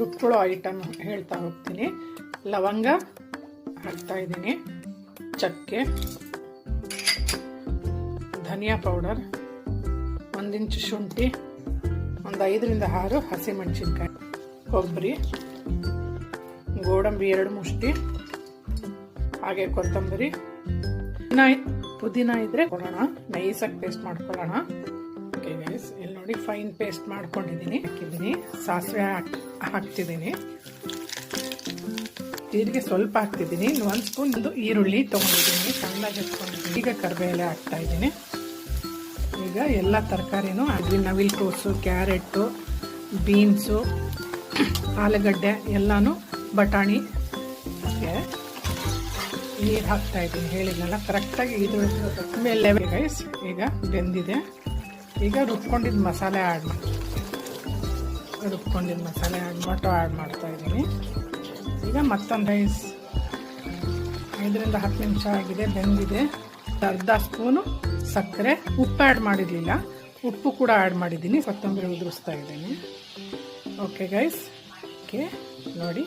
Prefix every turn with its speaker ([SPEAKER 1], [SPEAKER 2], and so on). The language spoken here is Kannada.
[SPEAKER 1] ರುಬ್ಕೊಳ್ಳೋ ಐಟಮ್ ಹೇಳ್ತಾ ಹೋಗ್ತೀನಿ. ಲವಂಗ ಹಾಕ್ತಾ ಇದ್ದೀನಿ, ಚಕ್ಕೆ, ಧನಿಯಾ ಪೌಡರ್, 1 ಇಂಚು ಶುಂಠಿ, ಒಂದು 5 ರಿಂದ 6 ಹಸಿಮೆಣಸಿನ್ಕಾಯಿ, ಕೊಬ್ಬರಿ, ಗೋಡಂಬಿ 2 ಮುಷ್ಟಿ, ಹಾಗೆ ಕೊತ್ತಂಬರಿ, ಪುದೀನ ಇದ್ರೆ ಕೊಡೋಣ, ನೈಸಾಗಿ ಪೇಸ್ಟ್ ಮಾಡ್ಕೊಳ್ಳೋಣ. ಓಕೆ ಗೈಸ್, ಇಲ್ಲಿ ನೋಡಿ ಫೈನ್ ಪೇಸ್ಟ್ ಮಾಡ್ಕೊಂಡಿದ್ದೀನಿ. ಹಾಕಿದ್ದೀನಿ, ಸಾಸಿವೆ ಹಾಕ್ತಿದ್ದೀನಿ, ಜೀರಿಗೆ ಸ್ವಲ್ಪ ಹಾಕ್ತಿದ್ದೀನಿ, 1 ಸ್ಪೂನ್ ಈರುಳ್ಳಿ ತೊಗೊಂಡಿದ್ದೀನಿ, ಸಣ್ಣದಾಗಿ ಹೆಚ್ಚಿಕೊಂಡಿದ್ದೀನಿ. ಈಗ ಕರಿಬೇಳೆ ಹಾಕ್ತಾ ಇದ್ದೀನಿ. ಈಗ ಎಲ್ಲ ತರಕಾರಿನೂ ನವಿಲುಕೋಸು, ಕ್ಯಾರೆಟು, ಬೀನ್ಸು, ಆಲೂಗಡ್ಡೆ ಎಲ್ಲನೂ, ಬಟಾಣಿ, ನೀರು ಹಾಕ್ತಾ ಇದ್ದೀನಿ. ಹೇಳಿದ್ನಲ್ಲ ಕರೆಕ್ಟಾಗಿ ಇದು ಮೇಲೆ ಗೈಸ್. ಈಗ ಬೆಂದಿದೆ. ಈಗ ರುಬ್ಕೊಂಡಿದ್ದ ಮಸಾಲೆ ಆ್ಯಡ್ ಮಾಡ್ತಾ ಇದ್ದೀನಿ. ಈಗ ಮತ್ತೊಂದು ರೈಸ್ 5 ರಿಂದ 10 ನಿಮಿಷ ಆಗಿದೆ, ಬೆಂದಿದೆ. ಅರ್ಧ ಸ್ಪೂನು ಸಕ್ಕರೆ, ಉಪ್ಪು ಆ್ಯಡ್ ಮಾಡಿರಲಿಲ್ಲ, ಉಪ್ಪು ಕೂಡ ಆ್ಯಡ್ ಮಾಡಿದ್ದೀನಿ. ಕೊತ್ತಂಬರಿ ಉದುರಿಸ್ತಾ ಇದ್ದೀನಿ. ಓಕೆ ಗೈಸ್, ಓಕೆ ನೋಡಿ